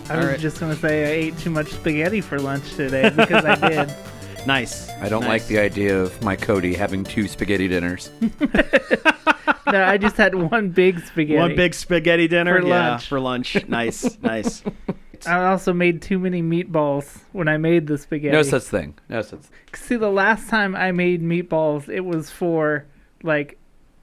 I was just going to say I ate too much spaghetti for lunch today because I did. Nice. I don't like the idea of my Cody having 2 spaghetti dinners. No, I just had one big spaghetti. One big spaghetti dinner? For lunch. For lunch. Nice, nice. I also made too many meatballs when I made the spaghetti. No such thing. See, the last time I made meatballs, it was for, like,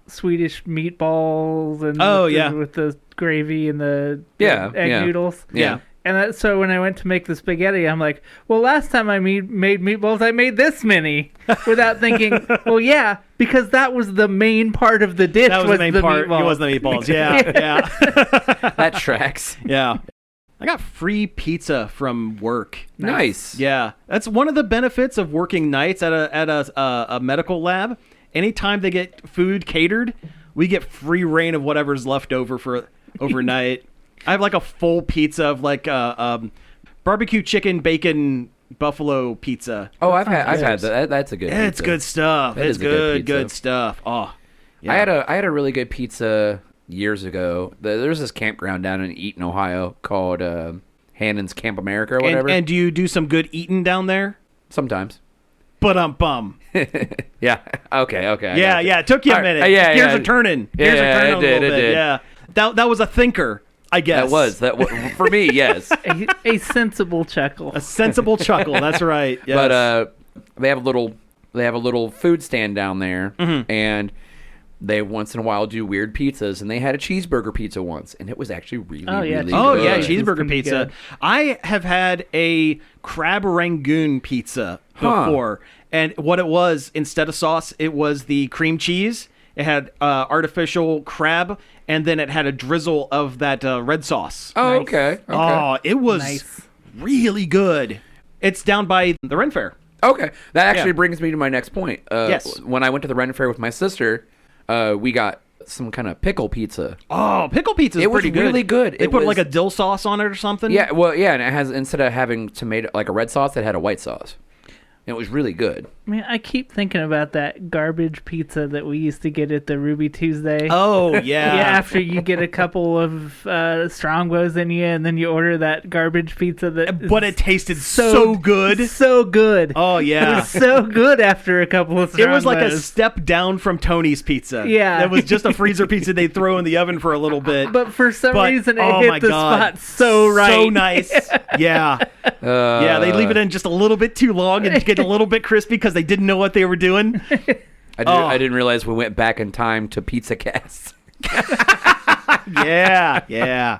Swedish meatballs and with the gravy and the egg noodles. Yeah. And so when I went to make the spaghetti, I'm like, well, last time I made meatballs, I made this many. Without thinking, well, yeah, because that was the main part of the dish. That was the main part. Meatballs. It was the meatballs. Yeah. That tracks. Yeah. I got free pizza from work. Nice. Yeah. That's one of the benefits of working nights at a medical lab. Anytime they get food catered, we get free reign of whatever's left over for overnight. I have like a full pizza of like barbecue chicken bacon buffalo pizza. Oh, I've had that. That's a good pizza. It's good stuff. It's good stuff. Oh, yeah. I had a really good pizza years ago. There's this campground down in Eaton, Ohio called Hannon's Camp America or whatever. And do you do some good eating down there? Sometimes. Bum. Yeah. Okay. Yeah. It took you a minute. Gears are turning. Gears are turning a little bit. Yeah. That was a thinker, I guess. That was for me. Yes. a sensible chuckle. A sensible chuckle. That's right. Yes. But they have a little food stand down there, and they once in a while do weird pizzas, and they had a cheeseburger pizza once, and it was actually really good. Oh yeah, cheeseburger pizza. I have had a crab rangoon pizza before, and what it was, instead of sauce, it was the cream cheese. It had artificial crab, and then it had a drizzle of that red sauce. Oh, nice. Okay. Oh, it was really good. It's down by the Ren Fair. Okay. That actually brings me to my next point. Yes. When I went to the Ren Fair with my sister, we got some kind of pickle pizza. Oh, pickle pizza is pretty good. It was really good. They put like a dill sauce on it or something? Yeah, and it has, instead of having tomato, like a red sauce, it had a white sauce. It was really good. Man, I keep thinking about that garbage pizza that we used to get at the Ruby Tuesday. Oh, yeah. Yeah, after you get a couple of Strongbows in you, and then you order that garbage pizza. But it tasted so good. So good. Oh, yeah. It was so good after a couple of Strongbows. It was like a step down from Tony's Pizza. Yeah. It was just a freezer pizza they'd throw in the oven for a little bit. But for some reason, it hit the spot so right. So nice. Yeah. Yeah, they leave it in just a little bit too long and get a little bit crispy because they didn't know what they were doing. I didn't realize we went back in time to Pizza Cast. Yeah.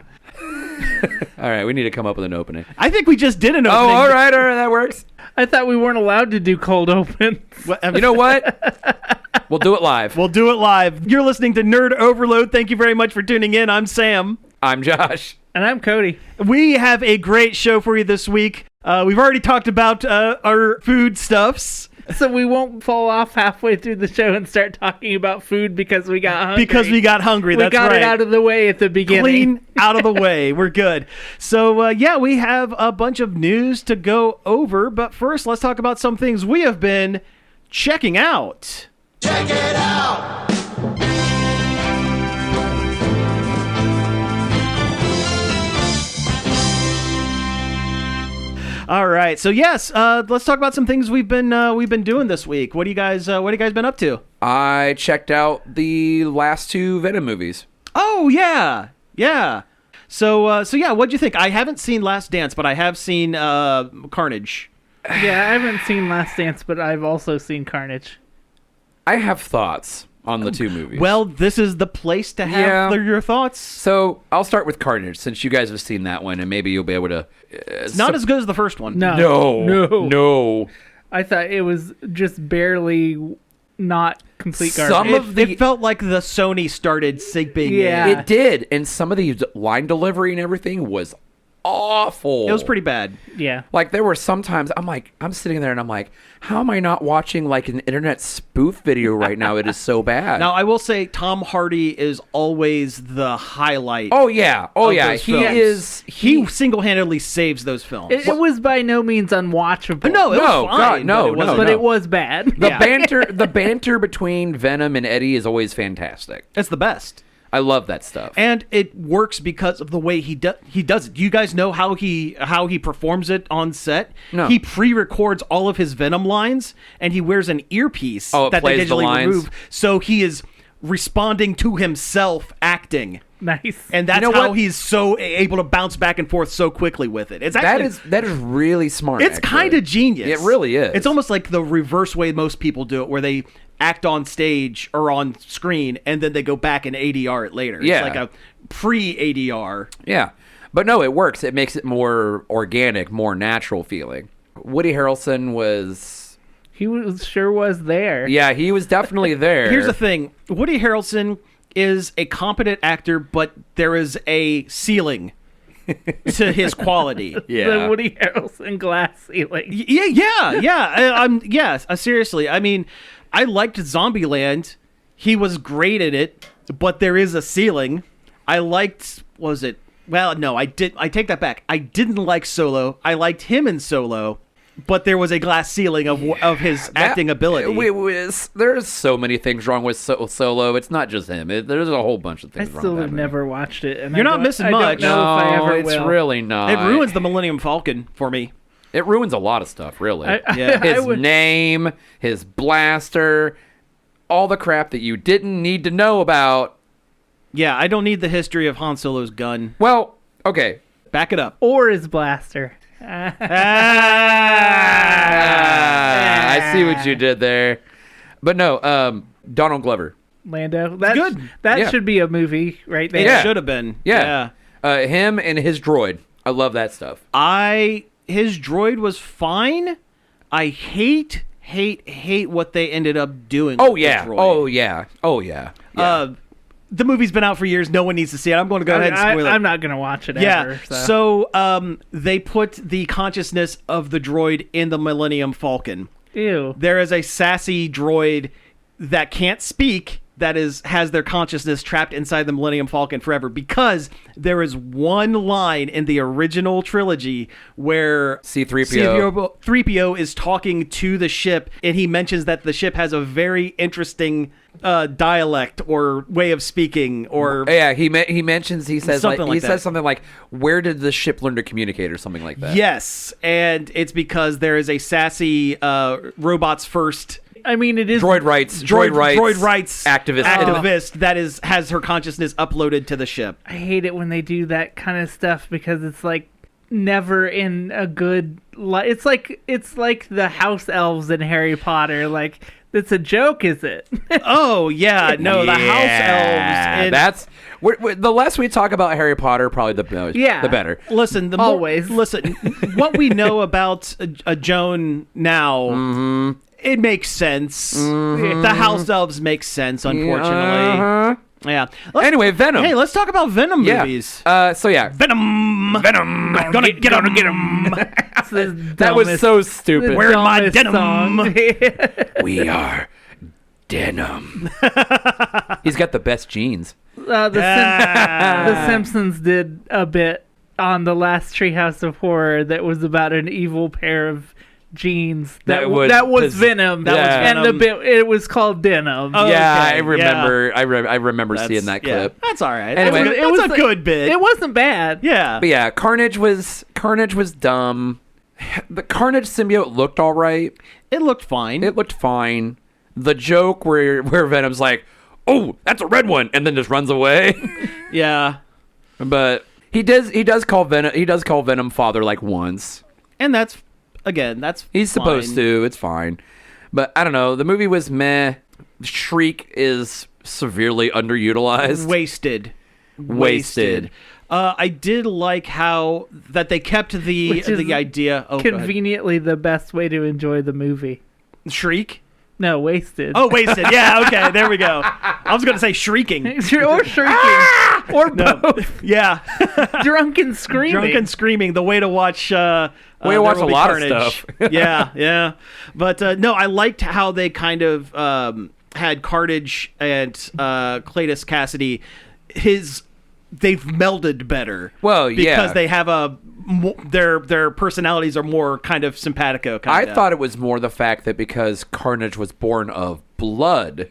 All right, we need to come up with an opening. I think we just did an opening. Oh, all right, that works. I thought we weren't allowed to do cold opens. You know what? We'll do it live. You're listening to Nerd Overload. Thank you very much for tuning in. I'm Sam. I'm Josh. And I'm Cody. We have a great show for you this week. We've already talked about our food stuffs. So we won't fall off halfway through the show and start talking about food because we got hungry. That's right. We got it out of the way at the beginning. Clean out of the way. We're good. So, we have a bunch of news to go over. But first, let's talk about some things we have been checking out. Check it out! All right, so yes, let's talk about some things we've been doing this week. What do you guys been up to? I checked out the last 2 Venom movies. Oh yeah. So what'd you think? I haven't seen Last Dance, but I have seen Carnage. Yeah, I haven't seen Last Dance, but I've also seen Carnage. I have thoughts on the 2 movies. Well, this is the place to have your thoughts. So I'll start with Carnage, since you guys have seen that one, and maybe you'll be able to... It's not as good as the first one. No. I thought it was just barely not complete garbage. It felt like the Sony started sipping. Yeah. It did, and some of the line delivery and everything was awful. It was pretty bad. Yeah. Like, there were sometimes I'm sitting there and I'm like, how am I not watching like an internet spoof video right now? It is so bad. Now, I will say Tom Hardy is always the highlight. Oh yeah. He single-handedly saves those films. It was by no means unwatchable. No, it was fine. But it was bad. The banter between Venom and Eddie is always fantastic. It's the best. I love that stuff. And it works because of the way he does it. Do you guys know how he performs it on set? No. He pre-records all of his Venom lines, and he wears an earpiece that they plays the digitally lines? remove. So he is responding to himself acting. Nice. And that's You know how what? he's so able to bounce back and forth so quickly with it. It's actually, that is really smart. it's kind of genius. It really is. It's almost like the reverse way most people do it, where they act on stage or on screen and then they go back and ADR it later. Yeah. It's like a pre-ADR. Yeah. But no, it works. It makes it more organic, more natural feeling. Woody Harrelson was... He was there. Yeah, he was definitely there. Here's the thing. Woody Harrelson is a competent actor, but there is a ceiling to his quality. Yeah. The Woody Harrelson glass ceiling. Seriously. I mean, I liked Zombieland. He was great in it, but there is a ceiling. I liked, I take that back. I didn't like Solo. I liked him in Solo, but there was a glass ceiling of his acting ability. There's so many things wrong with Solo. It's not just him. There's a whole bunch of I things wrong still with have that never watched it. And You're not missing much. I don't know if I ever it's will. really not. It ruins the Millennium Falcon for me. It ruins a lot of stuff, really. Yeah. His name, his blaster, all the crap that you didn't need to know about. Yeah, I don't need the history of Han Solo's gun. Well, okay. Back it up. Or his blaster. I see what you did there. But no, Donald Glover. Lando. Good. That Yeah. should be a movie right there. It Yeah. should have been. Yeah. Him and his droid. I love that stuff. His droid was fine. I hate what they ended up doing. Oh with yeah. the droid. Oh yeah. Oh yeah. Yeah. The movie's been out for years. No one needs to see it. I'm going to go ahead and spoil it. I'm not going to watch it Yeah. ever. So they put the consciousness of the droid in the Millennium Falcon. Ew. There is a sassy droid that can't speak that has their consciousness trapped inside the Millennium Falcon forever, because there is one line in the original trilogy where C-3PO is talking to the ship, and he mentions that the ship has a very interesting dialect or way of speaking, or he mentions, he says something like he that. says something like, where did the ship learn to communicate, or something like that. yes, and it's because there is a sassy robots first. I mean, it is Droid rights activist that has her consciousness uploaded to the ship. I hate it when they do that kind of stuff, because it's like never in a good light. It's like the house elves in Harry Potter. Like, it's a joke, is it? Oh yeah, no, the house elves. That's the less we talk about Harry Potter, probably the better. Listen, what we know about a Joan now. It makes sense. The house elves make sense, unfortunately. Yeah. Anyway, Venom. Hey, let's talk about Venom movies. Venom. Gonna get him. That was so stupid. Wearing my denim. We are denim. He's got the best jeans. The Simpsons did a bit on the last Treehouse of Horror that was about an evil pair of jeans that was Venom. And the bit, it was called Denim. Oh, yeah, okay. I remember. Yeah. I remember seeing that clip. Yeah, that's all right. Anyway, it was a good bit. It wasn't bad. Yeah, but yeah, Carnage was dumb. The Carnage symbiote looked all right. It looked fine. The joke where Venom's like, "Oh, that's a red one," and then just runs away. Yeah, but he does call Venom father like once, and that's he's supposed to. It's fine, but I don't know. The movie was meh. Shriek is severely underutilized. Wasted. I did like how that they kept the idea. Conveniently, the best way to enjoy the movie. Shriek. No, wasted. Oh, wasted. Yeah, okay, there we go. I was going to say shrieking. Or shrieking. Or both. Yeah. Drunken screaming. The way to watch... way to watch a lot Carnage. of stuff. Yeah. But, no, I liked how they kind of had Carnage and Cletus Cassidy. They've melded better. Well, yeah. Because they have their personalities are more kind of simpatico. I thought it was more the fact that because Carnage was born of blood,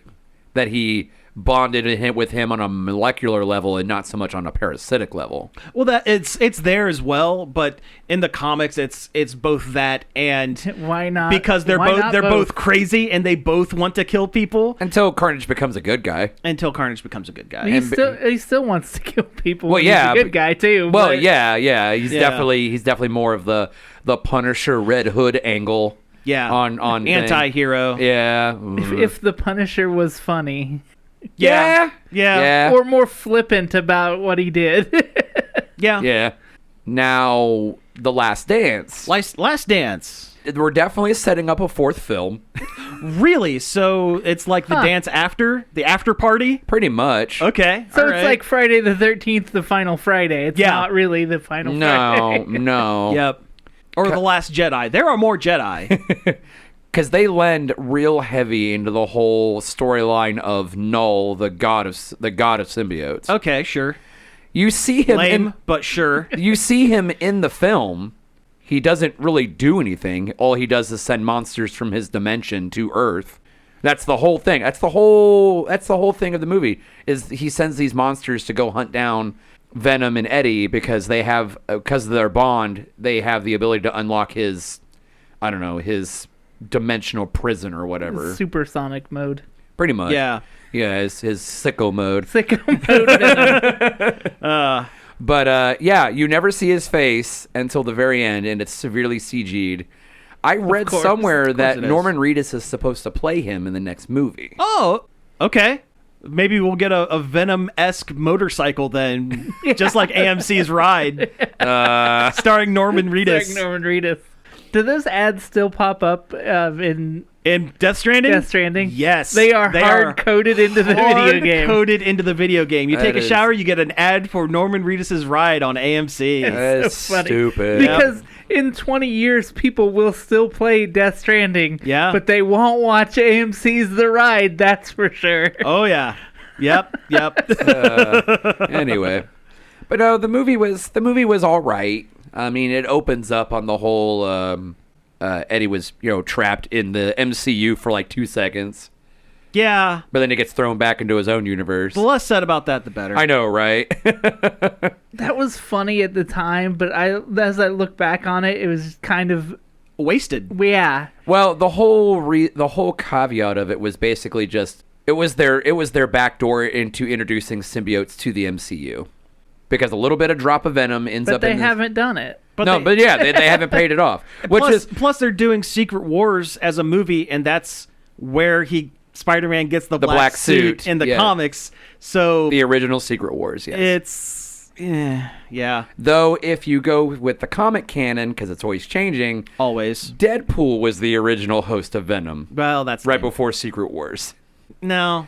that he bonded with him on a molecular level and not so much on a parasitic level. Well, that it's there as well, but in the comics, it's both that and why not? Because they're both crazy and they both want to kill people Until Carnage becomes a good guy. until Carnage becomes a good guy. He still wants to kill people. Well, He's yeah, a good guy too. Well, but yeah. He's definitely more of the Punisher Red Hood angle. Yeah, on anti-hero. Yeah. if the Punisher was funny, Yeah. or more flippant about what he did. Yeah. Now, The Last Dance. Last Dance. We're definitely setting up a fourth film. Really? So it's like the dance after the after party? Pretty much. Okay. So all it's right. like Friday the 13th, the final Friday. It's not really the final Friday. No. Yep. Or The Last Jedi. There are more Jedi. Because they lend real heavy into the whole storyline of Null, the god of symbiotes. Okay, sure. You see him Lame, but sure. You see him in the film. He doesn't really do anything. All he does is send monsters from his dimension to Earth. That's the whole thing. That's the whole thing of the movie. Is he sends these monsters to go hunt down Venom and Eddie because of their bond, they have the ability to unlock his dimensional prison or whatever. Supersonic mode. Pretty much. Yeah. Yeah, his sicko mode. Sicko mode Venom. But you never see his face until the very end, and it's severely CG'd. I read somewhere that Norman Reedus is supposed to play him in the next movie. Oh, okay. Maybe we'll get a Venom-esque motorcycle then, just like AMC's Ride, starring Norman Reedus. Starring Norman Reedus. Do those ads still pop up in Death Stranding? Death Stranding? Yes. They are hard-coded into the video game. Hard-coded into the video game. You take a shower, you get an ad for Norman Reedus' Ride on AMC. That's so funny. stupid. Because in 20 years, people will still play Death Stranding. Yeah. But they won't watch AMC's The Ride, that's for sure. Oh, yeah. Yep. Anyway. But no, the movie was all right. I mean, it opens up on the whole Eddie was, trapped in the MCU for like 2 seconds. Yeah. But then he gets thrown back into his own universe. The less said about that, the better. I know, right? That was funny at the time, but as I look back on it, it was kind of wasted. Yeah. Well, the whole caveat of it was basically just it was their backdoor into introducing symbiotes to the MCU. Because a little bit of drop of Venom ends up in... But they haven't done it. But they haven't paid it off. Plus they're doing Secret Wars as a movie, and that's where Spider-Man gets the black suit in the comics. So the original Secret Wars, yes. Yeah. Though if you go with the comic canon, because it's always changing... Always. Deadpool was the original host of Venom. Well, that's... Right before Secret Wars. No.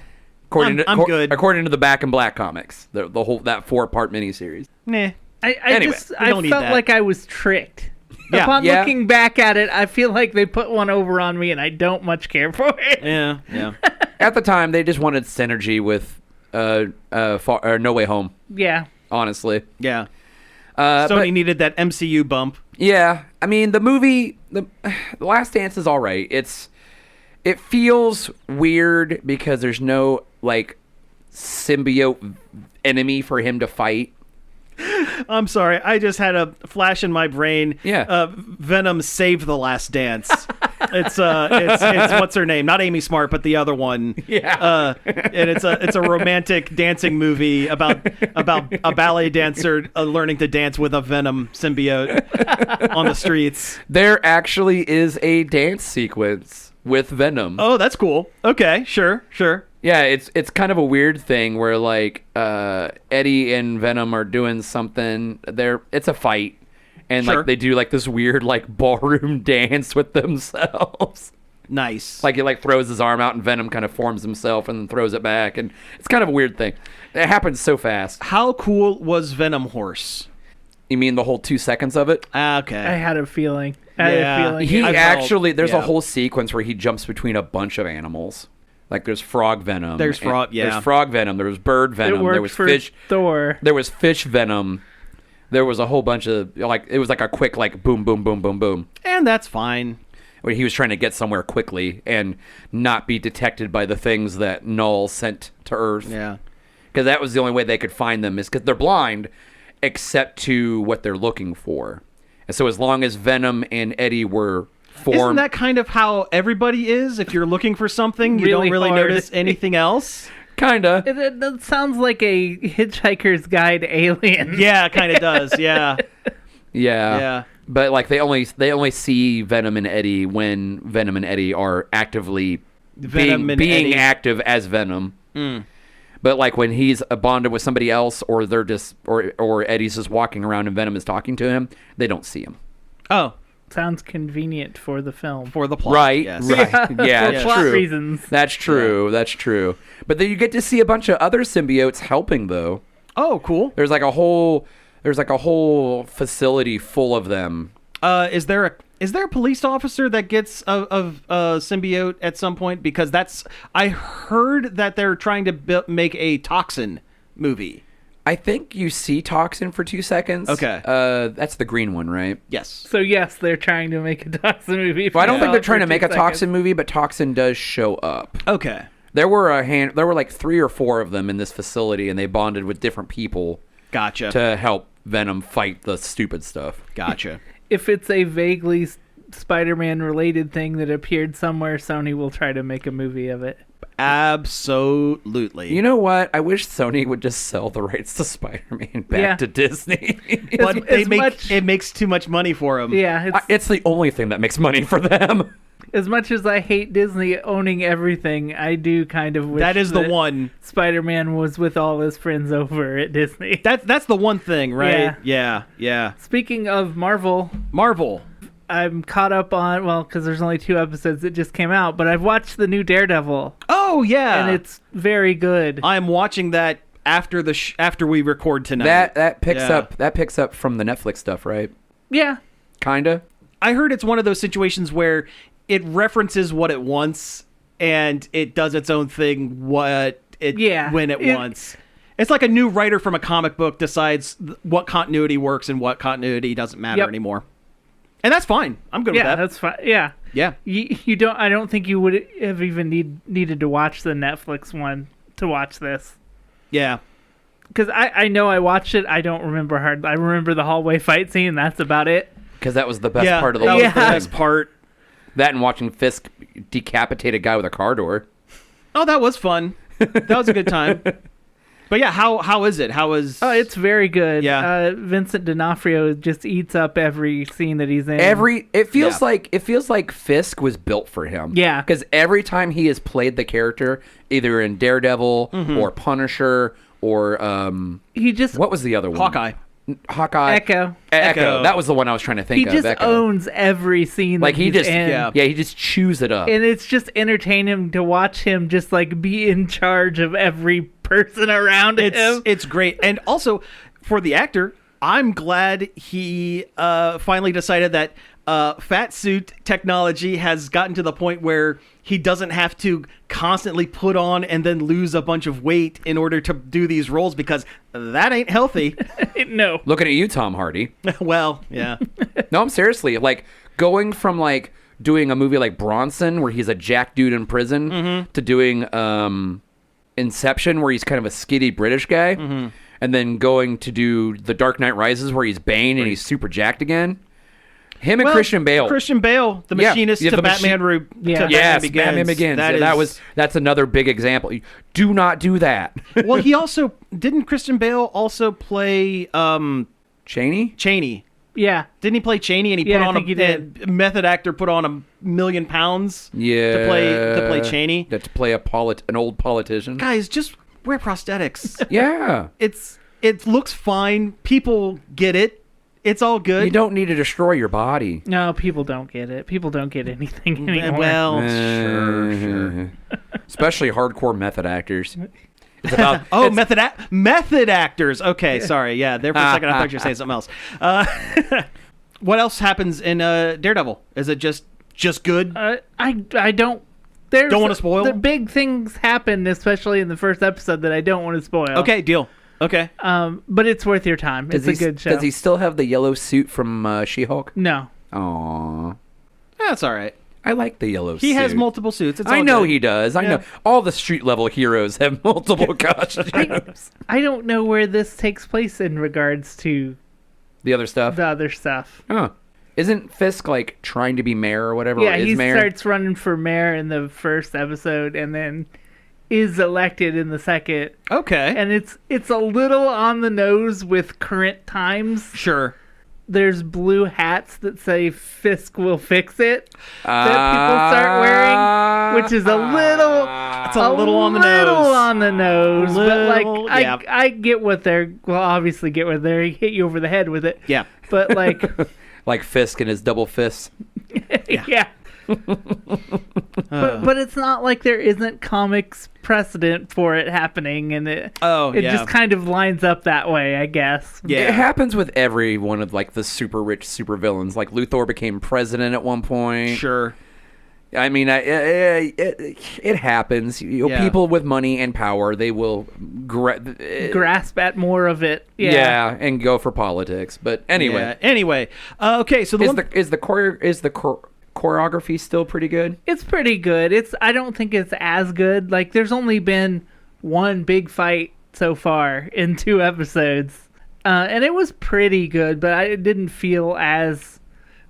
I'm good. According to the Back in Black comics, the whole that 4-part miniseries. Nah. I felt like I was tricked. Yeah. Upon looking back at it, I feel like they put one over on me, and I don't much care for it. Yeah. At the time, they just wanted synergy with No Way Home. Yeah. Honestly. Yeah. Sony needed that MCU bump. Yeah. I mean, the movie, The Last Dance is all right. It feels weird because there's no, symbiote enemy for him to fight. I'm sorry. I just had a flash in my brain. Yeah. Venom Save the Last Dance. It's what's her name? Not Amy Smart, but the other one. Yeah. And it's a romantic dancing movie about a ballet dancer learning to dance with a Venom symbiote on the streets. There actually is a dance sequence with Venom. Oh, that's cool. Okay, sure. Yeah, it's kind of a weird thing where Eddie and Venom are doing something. It's a fight, and they do this weird ballroom dance with themselves. Nice. He throws his arm out and Venom kind of forms himself and then throws it back, and it's kind of a weird thing. It happens so fast. How cool was Venom Horse? You mean the whole 2 seconds of it? Okay. I had a feeling. There's a whole sequence where he jumps between a bunch of animals. There's frog venom. There's frog venom. There was bird venom. There was fish. Thor. There was fish venom. There was a whole bunch of it was a quick boom, boom, boom, boom, boom. And that's fine. where he was trying to get somewhere quickly and not be detected by the things that Null sent to Earth. Yeah. Because that was the only way they could find them, is because they're blind except to what they're looking for. And so as long as Venom and Eddie were formed... Isn't that kind of how everybody is? If you're looking for something, you don't really notice anything else? Kinda. That sounds like a Hitchhiker's Guide to Alien. Yeah, kind of does. Yeah. Yeah. But like they only see Venom and Eddie when Venom and Eddie are actively being active as Venom. But like when he's bonded with somebody else, or they're just or Eddie's just walking around and Venom is talking to him, they don't see him. Oh. Sounds convenient for the film. For the plot. Right. Yes. Right. Yeah, for that's plot true. reasons. That's true. That's true. But then you get to see a bunch of other symbiotes helping though. Oh, cool. There's like a whole facility full of them. Is there a police officer that gets a symbiote at some point? Because I heard that they're trying to make a Toxin movie. I think you see Toxin for 2 seconds. Okay. That's the green one, right? Yes. So yes, they're trying to make a Toxin movie. Well, I don't think they're trying to for make 2 a Toxin movie, but Toxin does show up. Okay. There were like 3 or 4 of them in this facility, and they bonded with different people. Gotcha. To help Venom fight the stupid stuff. Gotcha. If it's a vaguely Spider-Man related thing that appeared somewhere, Sony will try to make a movie of it. Absolutely. You know what? I wish Sony would just sell the rights to Spider-Man back to Disney. But it makes too much money for them. Yeah, it's the only thing that makes money for them. As much as I hate Disney owning everything, I do kind of wish that is the one. Spider-Man was with all his friends over at Disney. That's the one thing, right? Yeah. Speaking of Marvel, I'm caught up on, because there's only 2 episodes that just came out, but I've watched the new Daredevil. Oh, yeah. And it's very good. I'm watching that after after we record tonight. That picks up from the Netflix stuff, right? Yeah. Kinda. I heard it's one of those situations where it references what it wants and it does its own thing when it wants. It's like a new writer from a comic book decides what continuity works and what continuity doesn't matter anymore. And that's fine. I'm good with that. Yeah, that's fine. Yeah. Yeah. You don't. I don't think you would have even needed to watch the Netflix one to watch this. Yeah. Because I know I watched it. I don't remember I remember the hallway fight scene. That's about it. Because that was the best part of the whole thing. That was the best part. That and watching Fisk decapitate a guy with a car door. Oh, that was fun. That was a good time. But yeah, how is it? How is? Oh, it's very good. Yeah. Vincent D'Onofrio just eats up every scene that he's in. It feels like Fisk was built for him. Yeah. Because every time he has played the character, either in Daredevil or Punisher or he just what was the other one? Hawkeye. Echo. That was the one I was trying to think of. He just owns every scene. Like he just he just chews it up. And it's just entertaining to watch him just like be in charge of every person around him. It's great. And also for the actor, I'm glad he finally decided that fat suit technology has gotten to the point where he doesn't have to constantly put on and then lose a bunch of weight in order to do these roles, because that ain't healthy. No. Looking at you, Tom Hardy. Well, yeah. No, I'm seriously, like, going from, like, doing a movie like Bronson, where he's a jack dude in prison, to doing Inception, where he's kind of a skitty British guy, and then going to do The Dark Knight Rises, where he's Bane and he's super jacked again. Him and Christian Bale, the machinist to Batman. Batman Begins. That's another big example. Do not do that. Well, didn't Christian Bale also play Cheney? Yeah, didn't he play Cheney? And he method actor put on £1 million. Yeah, to play Cheney. To play an old politician. Guys, just wear prosthetics. Yeah, it looks fine. People get it. It's all good. You don't need to destroy your body. No, people don't get it. People don't get anything anymore. Well, sure. Especially hardcore method actors. It's about method actors. Okay, sorry. Yeah, there for a second I thought you were saying something else. What else happens in Daredevil? Is it just good? I don't. Don't want to spoil. The big things happen, especially in the first episode, that I don't want to spoil. Okay, deal. Okay. But it's worth your time. It's a good show. Does he still have the yellow suit from She-Hulk? No. Aww. That's all right. I like the yellow suit. He has multiple suits. It's I all know good. he does. I know all the street level heroes have multiple costumes. I don't know where this takes place in regards to The other stuff. the other stuff. Oh, isn't Fisk like trying to be mayor or whatever? Yeah, or is he mayor? starts running for mayor in the first episode, and then is elected in the second. Okay. And it's a little on the nose with current times. Sure. There's blue hats that say Fisk will fix it that people start wearing, which is a little It's a little on the little nose. on the nose, but like Little, yeah. I get what they're obviously get what they're hit you over the head with it. Yeah. But like Like Fisk and his double fists. yeah. But it's not like there isn't comics precedent for it happening, and it just kind of lines up that way, I guess. Yeah. It happens with every one of like the super rich supervillains. Like Luthor became president at one point. Sure. I mean, it happens. Yeah. People with money and power, they will Grasp at more of it. yeah, and go for politics. But anyway, Yeah. Anyway. Okay. So the is the choreography still pretty good? It's pretty good. I don't think it's as good. Like, there's only been one big fight so far in 2 episodes. And it was pretty good, but it didn't feel as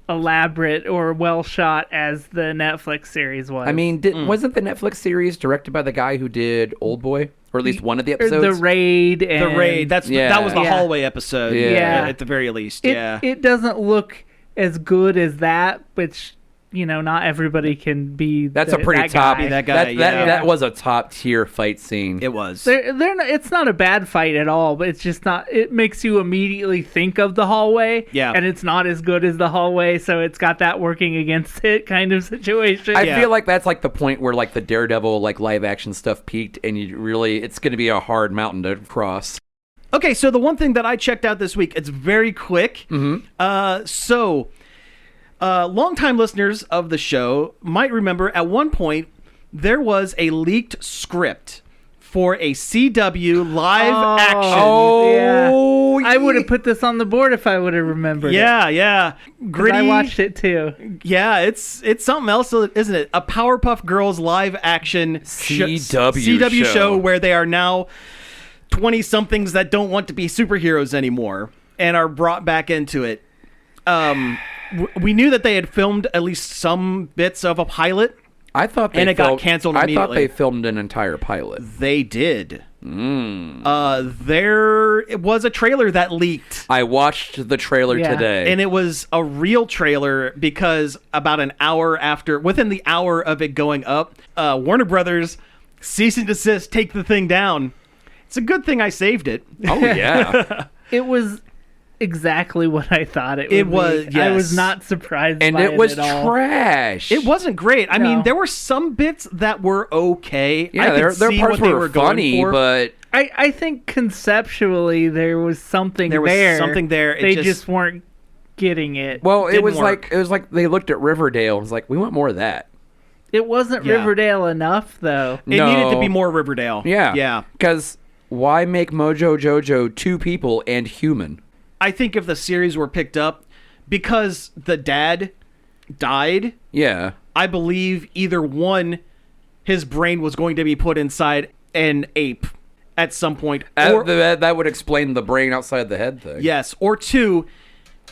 elaborate or well shot as the Netflix series was. I mean, wasn't the Netflix series directed by the guy who did Old Boy? Or at least one of the Or episodes? The Raid. And The Raid. That was the Yeah. hallway episode. Yeah. At the very least. It, it doesn't look as good as that, which, not everybody can be. That's a pretty top. guy. That guy, That was a top tier fight scene. It was. They're not, it's not a bad fight at all, but it's just not. It makes you immediately think of the hallway, Yeah. and it's not as good as the hallway, so it's got that working against it kind of situation. I feel like that's like the point where like the Daredevil like live action stuff peaked, and it's going to be a hard mountain to cross. Okay, so the one thing that I checked out this week, it's very quick. Longtime listeners of the show might remember at one point there was a leaked script for a CW live action. Oh, I would have put this on the board if I would have remembered. Yeah. 'Cause Gritty. I watched it too. Yeah, it's something else, isn't it? A Powerpuff Girls live action CW show where they are now 20-somethings that don't want to be superheroes anymore and are brought back into it. We knew that they had filmed at least some bits of a pilot. I thought they it got canceled immediately. I thought they filmed an entire pilot. They did. There was a trailer that leaked. I watched the trailer today. And it was a real trailer because about within the hour of it going up, Warner Brothers cease and desist, take the thing down. It's a good thing I saved it. Oh, yeah. It was exactly what I thought it would It was, be. I was yes. not surprised And by it was at all. trash. It wasn't great. I No. mean, there were some bits that were okay. Yeah, I could their see parts what they were going funny, for. but I think conceptually there was something There was something there. It They just- just weren't getting it. well, it didn't was work. like they looked at Riverdale and was like, we want more of that. It wasn't Yeah. Riverdale enough, though. It needed to be more Riverdale. Yeah. Because why make Mojo Jojo 2 people and human? I think if the series were picked up, because the dad died, Yeah. I believe either one, his brain was going to be put inside an ape at some point. Or, That would explain the brain outside the head thing. yes. Or 2,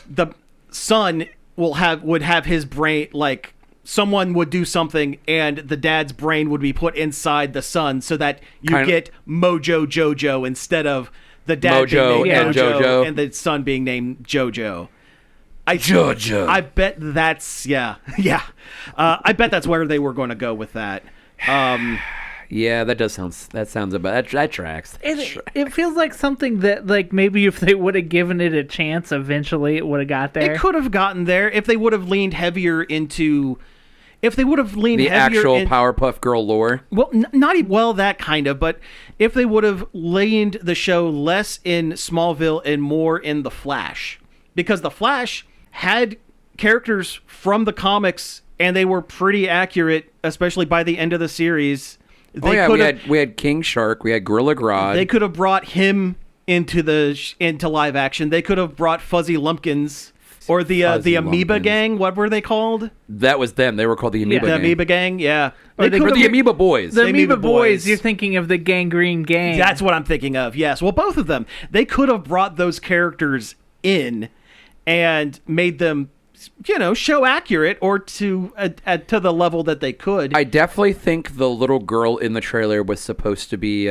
the son would have his brain, like, someone would do something and the dad's brain would be put inside the son so that you get Mojo Jojo instead of the dad Mojo being named and Mojo Jojo. and the son being named Jojo. Jojo. I bet that's I bet that's where they were going to go with that. Yeah, that sounds about that tracks. It feels like something that, like, maybe if they would have given it a chance, eventually it would have got there. It could have gotten there if they would have leaned heavier into. If they would have leaned The heavier actual in, Powerpuff Girl lore. well, not even that kind of, but if they would have leaned the show less in Smallville and more in the Flash, because the Flash had characters from the comics and they were pretty accurate, especially by the end of the series. We had King Shark, we had Gorilla Grodd. They could have brought him into live action. They could have brought Fuzzy Lumpkins Or the Fuzzy Amoeba lumpkins. Gang. What were they called? That was them. They were called the Amoeba The Gang. Amoeba Gang. Yeah. Or They the- Or could've- the Amoeba Boys. The Amoeba Amoeba Boys, Boys. you're thinking of the Gangrene Gang. That's what I'm thinking of. Yes. Well, both of them. They could have brought those characters in and made them, show accurate or to the level that they could. I definitely think the little girl in the trailer was supposed to be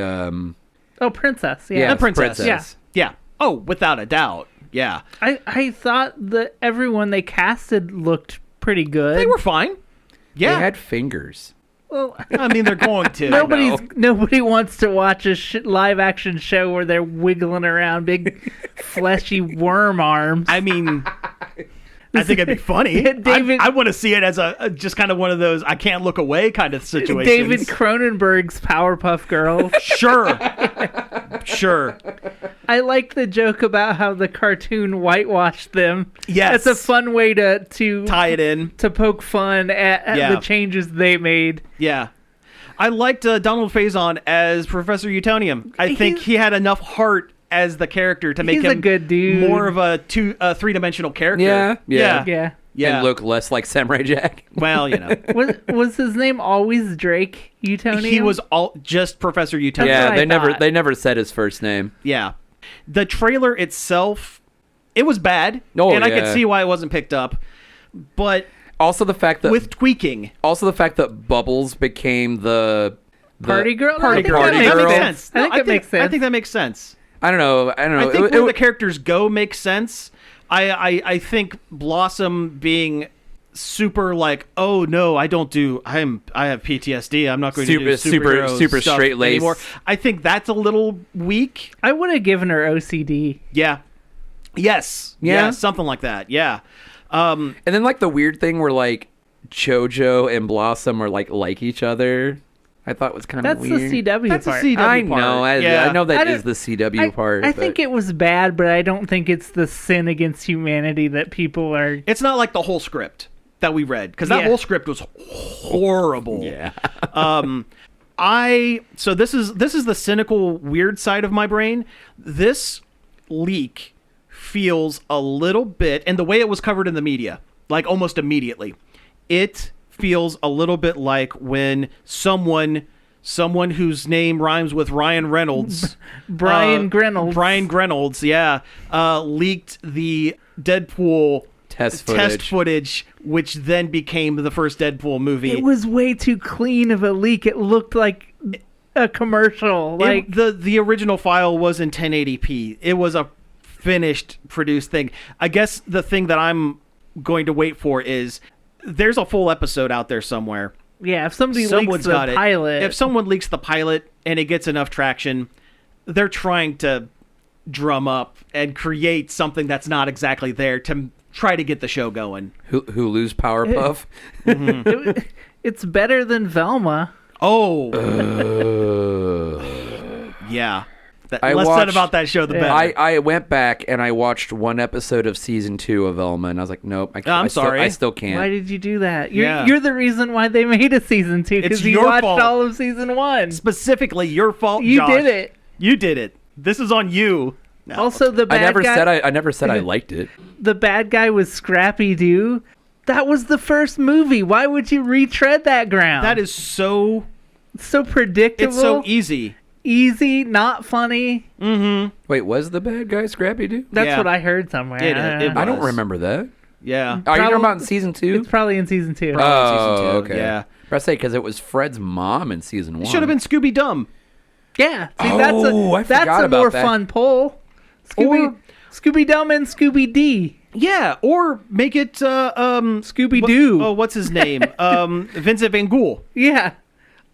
Princess. Yeah. yeah, The princess. Yeah. Yeah. Oh, without a doubt. Yeah. I thought that everyone they casted looked pretty good. They were fine. They Yeah. had fingers. Well, I mean, they're going to. nobody wants to watch a live action show where they're wiggling around big fleshy worm arms. I mean, I think it'd be funny. Yeah, David- I want to see it as a just kind of one of those I can't look away kind of situations. David Cronenberg's Powerpuff Girls. Sure. Sure. I like the joke about how the cartoon whitewashed them. Yes. That's a fun way to Tie it in. to poke fun at Yeah. the changes they made. Yeah. I liked Donald Faison as Professor Utonium. I think he had enough heart as the character to make He's a him good dude. more of a three-dimensional character. Yeah, yeah. Yeah. Yeah. And look less like Samurai Jack. Well, Was his name always Drake Utonium? he was all just Professor Utonium. That's Yeah, what I thought. they never said his first name. Yeah. The trailer itself, it was bad. Oh, and I could yeah. see why it wasn't picked up. But Also the fact that with tweaking. Bubbles became the Party girl. Party I think girl. that makes That makes sense. sense. I think that makes sense. I think that makes sense. I don't know. I think where the characters go makes sense. I think Blossom being super like, oh no, I have PTSD. I'm not going to do super superhero stuff straight-laced. anymore. I think that's a little weak. I would have given her OCD. Yeah. Yes. Yeah? Something like that. Yeah. And then like the weird thing where like JoJo and Blossom are like each other. I thought was kind of That's weird. the CW That's a part. CW I part. know. Yeah. I know that I is the CW I, part. I but- think it was bad, but I don't think it's the sin against humanity that people are. It's not like the whole script that we read, because that Yeah. whole script was horrible. Yeah. So this is the cynical weird side of my brain. This leak feels a little bit, and the way it was covered in the media, like almost immediately, it feels a little bit like when someone whose name rhymes with Ryan Reynolds, Brian Reynolds. Brian Reynolds, yeah, leaked the Deadpool Test footage, which then became the first Deadpool movie. It was way too clean of a leak. It looked like a commercial. Like the original file was in 1080p. It was a finished, produced thing. I guess the thing that I'm going to wait for is there's a full episode out there somewhere. yeah, if somebody Someone's leaks the got it. pilot, If someone leaks the pilot and it gets enough traction, they're trying to drum up and create something that's not exactly there to try to get the show going. Hulu's Powerpuff. it's better than Velma. Oh, yeah. I Less said watched- about that show, the better. I went back and I watched one episode of season 2 of Velma, and I was like, nope, I can't. I'm sorry. I still can't. Why did you do that? Yeah. You're the reason why they made a season 2 It's because you your watched fault. all of season 1. Specifically, your fault. You Josh. did it. You did it. This is on you. No. Also, the I bad never guy. said I never said I liked it. The bad guy was Scrappy Doo. That was the first movie. Why would you retread that ground? That is so. so predictable. It's so easy. easy, not funny. Wait, was the bad guy Scrappy Doo? That's Yeah. what I heard somewhere. It I don't was. remember that. Yeah. Are you Probably- talking about in season 2? It's probably in season 2. Oh, season 2, okay. yeah. I say because it was Fred's mom in season 1. It should have been Scooby Dumb. Yeah, see, Oh, I that's forgot a about more that. fun poll. Scooby Dum and Scooby D. Yeah, or make it Scooby Doo. Oh, what's his name? Vincent Van Gogh. Yeah,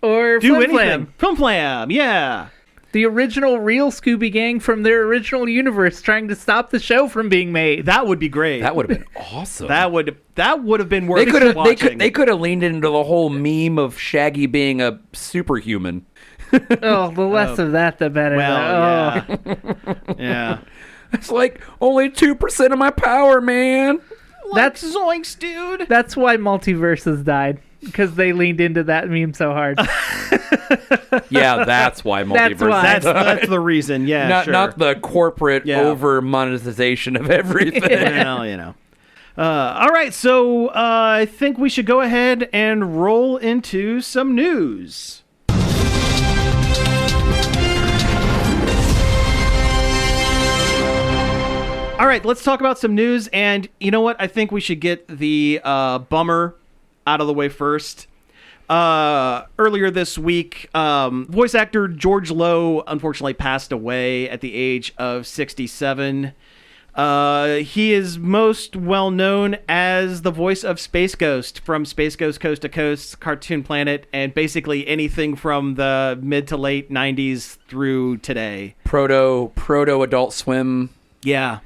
or Do Flim anything. Flam. Flim Flam. Yeah. The original real Scooby Gang from their original universe, trying to stop the show from being made. That would be great. That would have been awesome. That would have been worth they could have watching. they could have leaned into the whole meme of Shaggy being a superhuman. Oh, the less of that, the better. Well, Oh. yeah. Yeah. It's like only 2% of my power, man. That's zoinks, dude. That's why multiverses died, because they leaned into that meme so hard. Yeah, that's why That's multiverse. why. That's the reason. Yeah, not sure. not the corporate Yeah. over monetization of everything. Well, All right, so I think we should go ahead and roll into some news. All right, let's talk about some news. And you know what? I think we should get the bummer out of the way first. Earlier this week, voice actor George Lowe unfortunately passed away at the age of 67. He is most well known as the voice of Space Ghost from Space Ghost Coast to Coast, Cartoon Planet, and basically anything from the mid to late 90s through today. Proto Adult Swim. Yeah.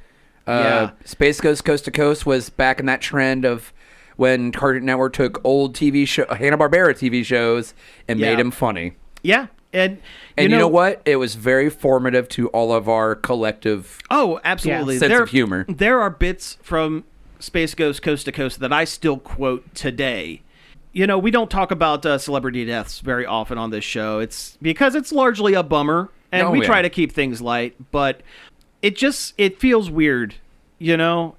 Space Ghost Coast to Coast was back in that trend of when Cartoon Network took old Hanna-Barbera TV shows and made them funny. Yeah. And you know what? It was very formative to all of our collective absolutely. sense of humor. There are bits from Space Ghost Coast to Coast that I still quote today. You know, we don't talk about celebrity deaths very often on this show. It's because it's largely a bummer, and we try to keep things light, but it feels weird, you know?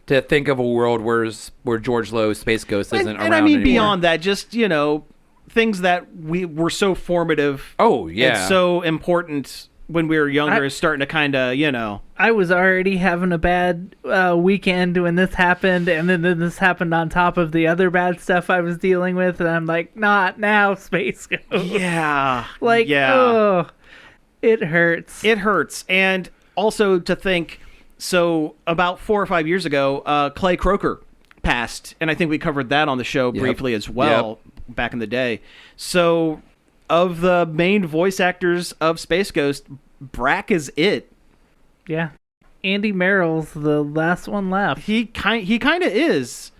To think of a world where George Lowe's Space Ghost isn't around and I mean anymore. Beyond that, just, you know, things that we were so formative. Oh, yeah. And so important when we were younger is starting to kind of, you know. I was already having a bad weekend when this happened, and then this happened on top of the other bad stuff I was dealing with, and I'm like, not now, Space Ghost. Yeah. Oh, it hurts. It hurts. And also to think, so about 4 or 5 years ago, Clay Croker passed, and I think we covered that on the show briefly as well back in the day. So of the main voice actors of Space Ghost, Brack is it. Yeah. Andy Merrill's the last one left. He kind of is.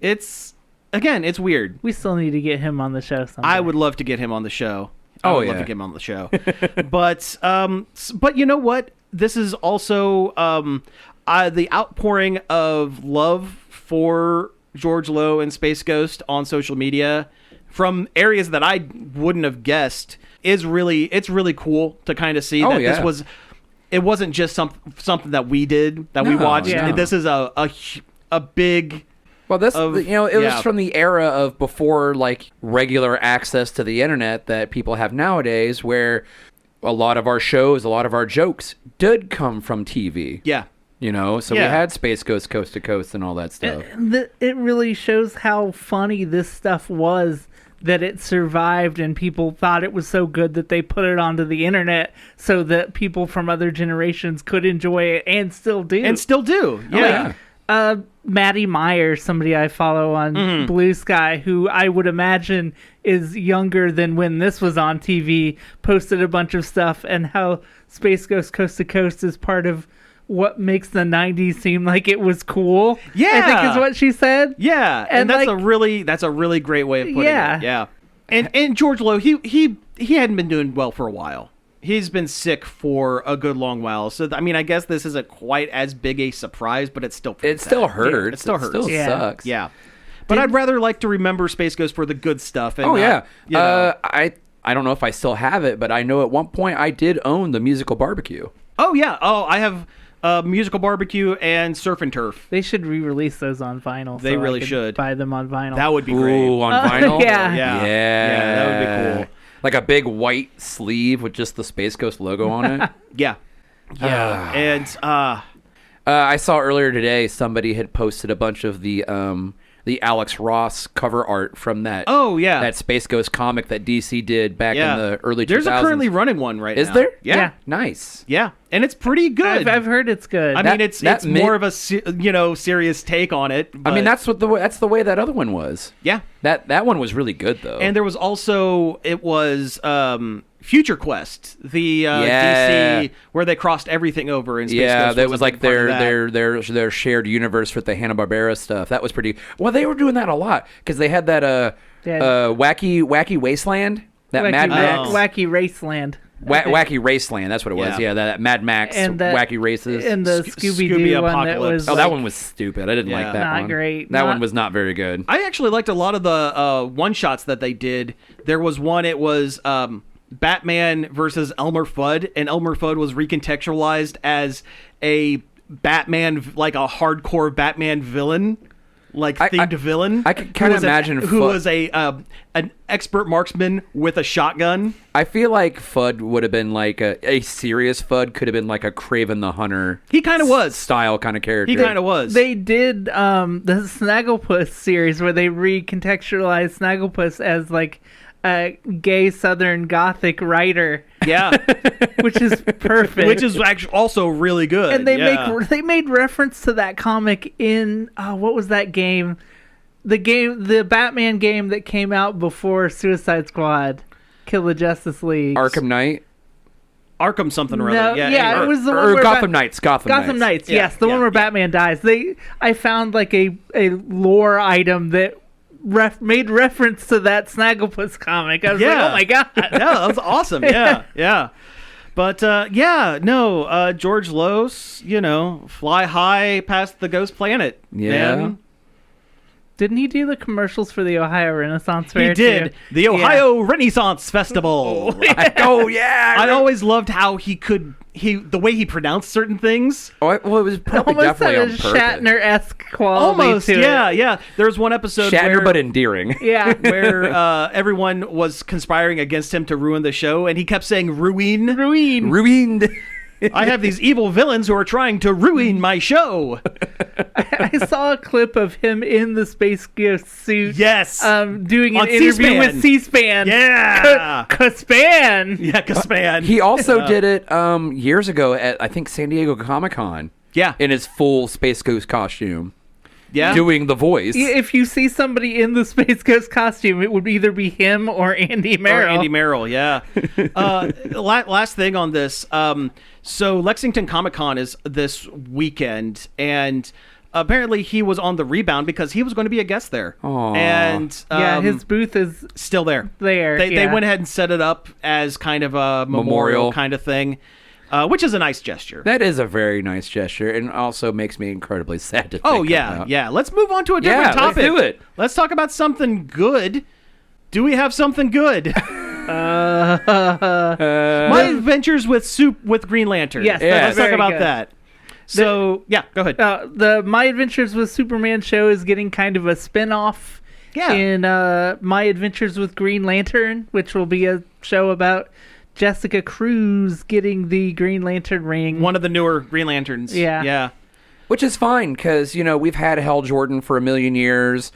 It's weird. We still need to get him on the show someday. I would love to get him on the show. I would love to get him on the show. But you know what? This is also the outpouring of love for George Lowe and Space Ghost on social media from areas that I wouldn't have guessed it's really cool to kind of see that it wasn't just something that we did, that we watched. Yeah. This is a big... Well, it was from the era of before, like, regular access to the internet that people have nowadays, where a lot of our shows, a lot of our jokes did come from TV. Yeah. You know, so we had Space Ghost Coast to Coast and all that stuff. It really shows how funny this stuff was, that it survived and people thought it was so good that they put it onto the internet so that people from other generations could enjoy it and still do. Yeah. Maddie Meyer, somebody I follow on Blue Sky, who I would imagine is younger than when this was on TV, posted a bunch of stuff and how Space Ghost Coast to Coast is part of what makes the 90s seem like it was cool. Yeah. I think is what she said. Yeah. And that's a really great way of putting it. Yeah. And George Lowe, he hadn't been doing well for a while. He's been sick for a good long while. So, I mean, I guess this isn't quite as big a surprise, but it's still It still hurts. It still hurts. It still sucks. Yeah. But I'd rather like to remember Space Ghost for the good stuff. And I don't know if I still have it, but I know at one point I did own the Musical Barbecue. Oh, yeah. Oh, I have Musical Barbecue and Surf and Turf. They should re-release those on vinyl. They really should. Buy them on vinyl. That would be great. Ooh, on vinyl? Yeah. Yeah, that would be cool. Like a big white sleeve with just the Space Ghost logo on it. Yeah. And I saw earlier today somebody had posted a bunch of the Alex Ross cover art from that. Oh, yeah. That Space Ghost comic that DC did back in the early 2000s. There's a currently running one right now. Is there? Yeah. Nice. Yeah. And it's pretty good. I've heard it's good. I mean, it's more of a serious take on it. I mean, that's the way that other one was. Yeah. That one was really good though. And there was also Future Quest, the DC where they crossed everything over in Space Ghost. That was like their shared universe with the Hanna-Barbera stuff. That was pretty. Well, they were doing that a lot because they had that wacky wasteland, that Mad Max, Wacky Raceland. Wacky Raceland, that's what it was. Yeah, that Mad Max and Wacky Races. And the Scooby-Doo one that was that one was stupid. I didn't like that one. Not great. That one was not very good. I actually liked a lot of the one-shots that they did. There was one, it was Batman versus Elmer Fudd, and Elmer Fudd was recontextualized as a Batman, like a hardcore Batman villain. themed villain. I can kind of imagine who was an expert marksman with a shotgun. I feel like Fudd would have been like a serious Fudd could have been like a Kraven the Hunter. He kind of was style kind of character. He kind of was. They did the Snagglepuss series where they recontextualized Snagglepuss as like a gay Southern Gothic writer. Yeah, which is perfect. Which is actually also really good. And they made reference to that comic in what was that game? The Batman game that came out before Suicide Squad, Kill the Justice League. Arkham Knight. Arkham something or other. Yeah, it was the one where Gotham Knights. Gotham Knights. Yes, the one where Batman dies. I found like a lore item that made reference to that Snagglepuss comic. I was like, oh my god. Yeah, that was awesome. Yeah. But George Los, fly high past the ghost planet. Yeah. Man. Didn't he do the commercials for the Ohio Renaissance Fair? He did. Too? The Ohio Renaissance Festival. I always loved how the way he pronounced certain things. Oh, well, it was probably almost definitely had on a purpose. Shatner-esque quality Almost, to it. Yeah. There's one episode Shatner, where, but endearing. Yeah. where everyone was conspiring against him to ruin the show, and he kept saying ruined. Ruined. I have these evil villains who are trying to ruin my show. I saw a clip of him in the Space Ghost suit. Yes. Doing an On interview C-SPAN. with C-SPAN. Yeah. Caspan. Yeah, Caspan. He also did it years ago at, I think, San Diego Comic-Con. Yeah. In his full Space Ghost costume. Yeah. Doing the voice. If you see somebody in the Space Ghost costume, it would either be him or Andy Merrill. Or Andy Merrill, yeah. Last thing on this. So Lexington Comic-Con is this weekend, and apparently he was on the rebound because he was going to be a guest there. Aww. And his booth is still there. They went ahead and set it up as kind of a memorial kind of thing. Which is a nice gesture. That is a very nice gesture, and also makes me incredibly sad to think about. Yeah. Let's move on to a different topic. Let's do it. Let's talk about something good. Do we have something good? My Adventures with Green Lantern. Yes, let's talk about good. that. So, go ahead. The My Adventures with Superman show is getting kind of a spin-off in My Adventures with Green Lantern, which will be a show about Jessica Cruz getting the Green Lantern ring. One of the newer Green Lanterns. Yeah. Which is fine, because, we've had Hal Jordan for a million years.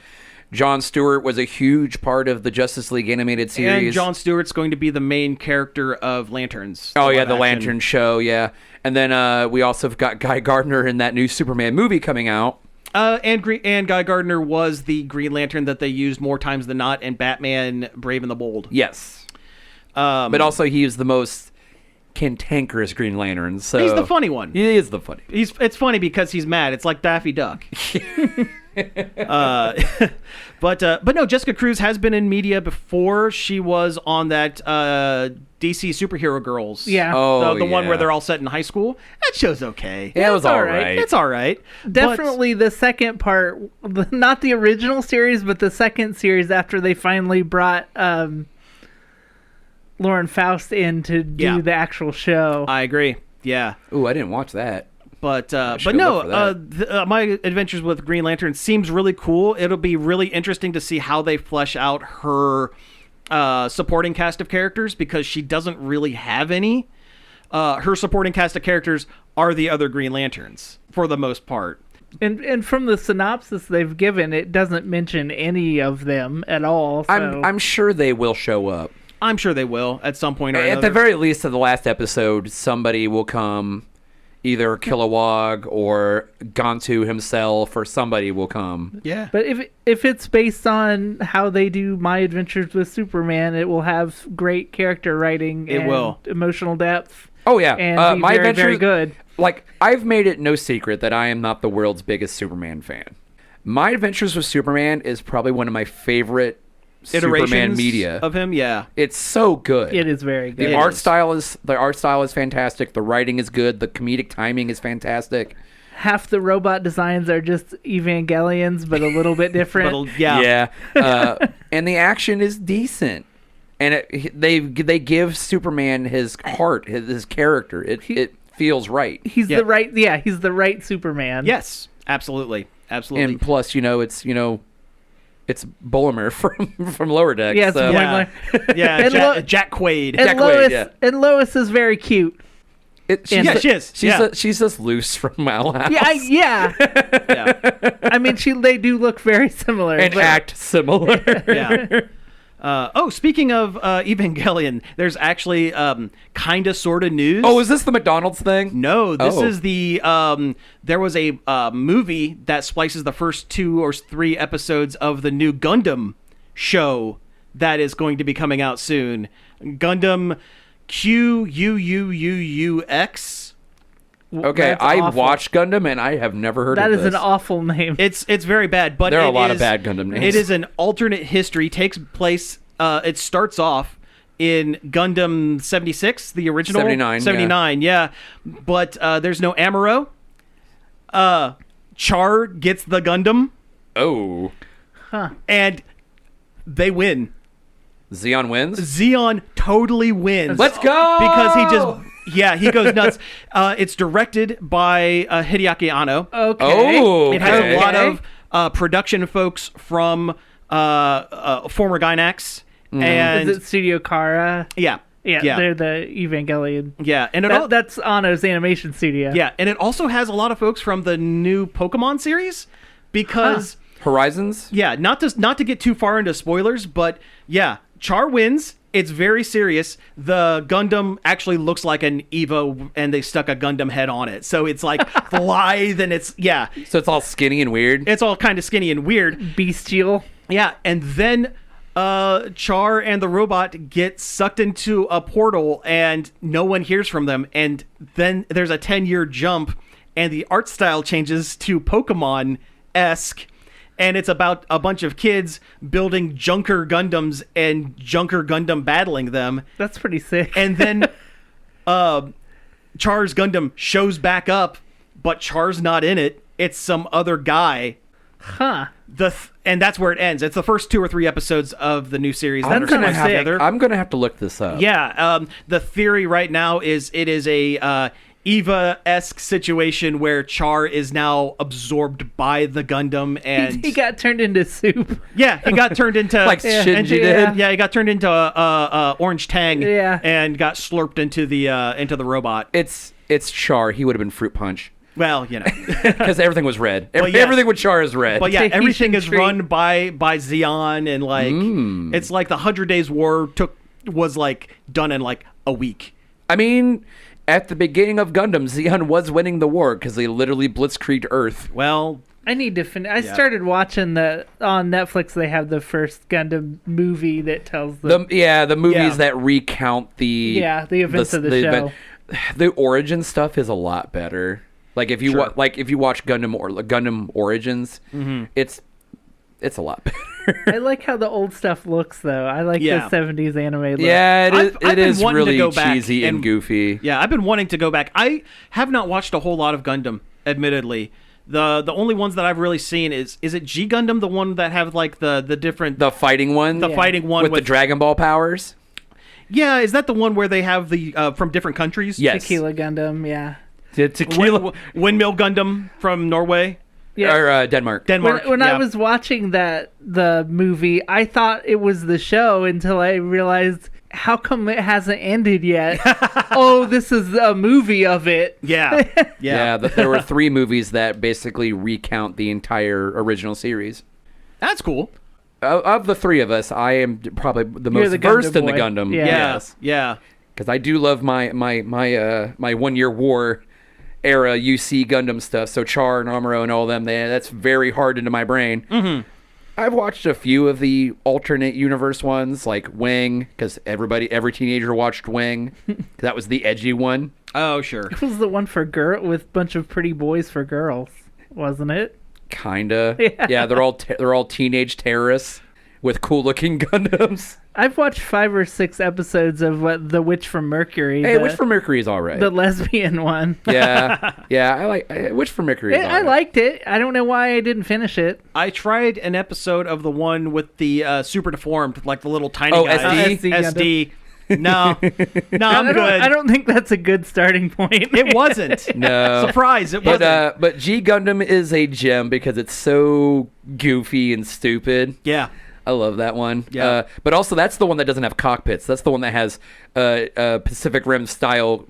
Jon Stewart was a huge part of the Justice League animated series. And Jon Stewart's going to be the main character of Lanterns. Oh, yeah, the Lantern show, yeah. And then we also have got Guy Gardner in that new Superman movie coming out. And Guy Gardner was the Green Lantern that they used more times than not in Batman Brave and the Bold. Yes. But also he is the most cantankerous Green Lantern. So he's the funny one. He is the funny. It's funny because he's mad. It's like Daffy Duck. But no, Jessica Cruz has been in media before. She was on that DC Superhero Girls. Yeah. The one where they're all set in high school. That show's okay. Yeah, it was all right. It's all right. Definitely the second part, not the original series, but the second series after they finally brought Lauren Faust in to do the actual show. I agree. Yeah. Ooh, I didn't watch that. But no, My Adventures with Green Lantern seems really cool. It'll be really interesting to see how they flesh out her supporting cast of characters, because she doesn't really have any. Her supporting cast of characters are the other Green Lanterns for the most part. And from the synopsis they've given, it doesn't mention any of them at all. So. I'm sure they will show up. I'm sure they will at some point or At another. the very least of the last episode, somebody will come. Either Kilowog or Gantu himself, or somebody will come. Yeah. But if it's based on how they do My Adventures with Superman, it will have great character writing and emotional depth. Oh, yeah. And be My very, Adventures, very good. Like, I've made it no secret that I am not the world's biggest Superman fan. My Adventures with Superman is probably one of my favorite Superman media of him. Yeah, it's so good. It is very good. The art style is fantastic. The writing is good. The comedic timing is fantastic. Half the robot designs are just Evangelions, but a little bit different. And the action is decent. And they give Superman his heart, his character. It feels right. He's the right Superman. Yes, absolutely. absolutely. And plus, it's Bolimer from Lower Decks. Yeah, it's so. Bolimer. Yeah, Jack Quaid. And Jack Lois, Quaid, yeah. and Lois is very cute. She is. She's just loose from Mile House. Yeah. I mean, they do look very similar. And act similar. Yeah. Speaking of Evangelion, there's actually kind of sort of news. Oh, is this the McDonald's thing? No, this is the there was a movie that splices the first 2 or 3 episodes of the new Gundam show that is going to be coming out soon. Gundam QUUUUX. Okay, I watched Gundam and I have never heard of this. That is an awful name. It's very bad, but there are a lot of bad Gundam names. It is an alternate history. Takes place. It starts off in Gundam 76, the original 79. Yeah. But there's no Amuro. Char gets the Gundam. Oh. Huh. And they win. Zeon wins? Zeon totally wins. Let's go! Because he goes nuts. It's directed by Hideaki Anno. Okay. Oh, It has a lot of production folks from former Gainax. And is it Studio Kara? Yeah. They're the Evangelion. Yeah, and that's Anno's animation studio. Yeah, and it also has a lot of folks from the new Pokemon series because Horizons? Yeah, not to get too far into spoilers, but yeah, Char wins. It's very serious. The Gundam actually looks like an Evo, and they stuck a Gundam head on it. So it's like lithe, and it's So it's all skinny and weird. It's all kind of skinny and weird. Bestial. Yeah, and then Char and the robot get sucked into a portal, and no one hears from them. And then there's a 10-year jump, and the art style changes to Pokemon-esque. And it's about a bunch of kids building Junker Gundams and Junker Gundam battling them. That's pretty sick. And then Char's Gundam shows back up, but Char's not in it. It's some other guy. Huh. And that's where it ends. It's the first 2 or 3 episodes of the new series that are spliced together. I'm going to have to look this up. Yeah. The theory right now is it is a Eva-esque situation where Char is now absorbed by the Gundam, and he got turned into soup. Yeah, he got turned into like Shinji did. Yeah, he got turned into orange tang. Yeah. And got slurped into the robot. It's Char. He would have been Fruit Punch. Well, because everything was red. Yes. Everything with Char is red. But yeah, everything is run by Zeon, and like it's like the 100 Days War was like done in like a week. I mean, at the beginning of Gundam, Zeon was winning the war because they literally blitzkrieged Earth. Well, I need to finish. I started watching on Netflix. They have the first Gundam movie that tells the movies that recount the events of the show. The origin stuff is a lot better. Like if you if you watch Gundam Origins, it's a lot better. I like how the old stuff looks, though. I like the 70s anime look. Yeah, it is really to go back cheesy and goofy. Yeah, I've been wanting to go back. I have not watched a whole lot of Gundam, admittedly. The only ones that I've really seen is it G Gundam, the one that have like the different fighting one, fighting one with the Dragon Ball powers. Yeah, is that the one where they have the from different countries? Yes, Tequila Gundam. Yeah, Tequila Windmill Gundam from Norway. Yeah. Or Denmark. When I was watching the movie, I thought it was the show until I realized, how come it hasn't ended yet? Oh, this is a movie of it. Yeah. There were 3 movies that basically recount the entire original series. That's cool. Of the 3 of us, I am probably the most versed in the Gundam. Yes. Yeah. Because I do love my 1 year war era UC Gundam stuff. So Char and Amuro and all them, that's very hard into my brain. Mm-hmm. I've watched a few of the alternate universe ones, like Wing, because every teenager watched Wing. That was the edgy one. Oh, sure. It was the one for with a bunch of pretty boys for girls, wasn't it? Kinda. Yeah, they're all teenage terrorists with cool looking Gundams. I've watched 5 or 6 episodes of The Witch from Mercury. Hey, Witch from Mercury is all right. The lesbian one. Yeah, I like Witch from Mercury. Is all right. I liked it. I don't know why I didn't finish it. I tried an episode of the one with the super deformed, like the little tiny guys. SD. No, I'm good. I don't think that's a good starting point. It wasn't. No. Surprise, it wasn't. But G Gundam is a gem because it's so goofy and stupid. Yeah. I love that one. Yeah. But also, that's the one that doesn't have cockpits. That's the one that has Pacific Rim style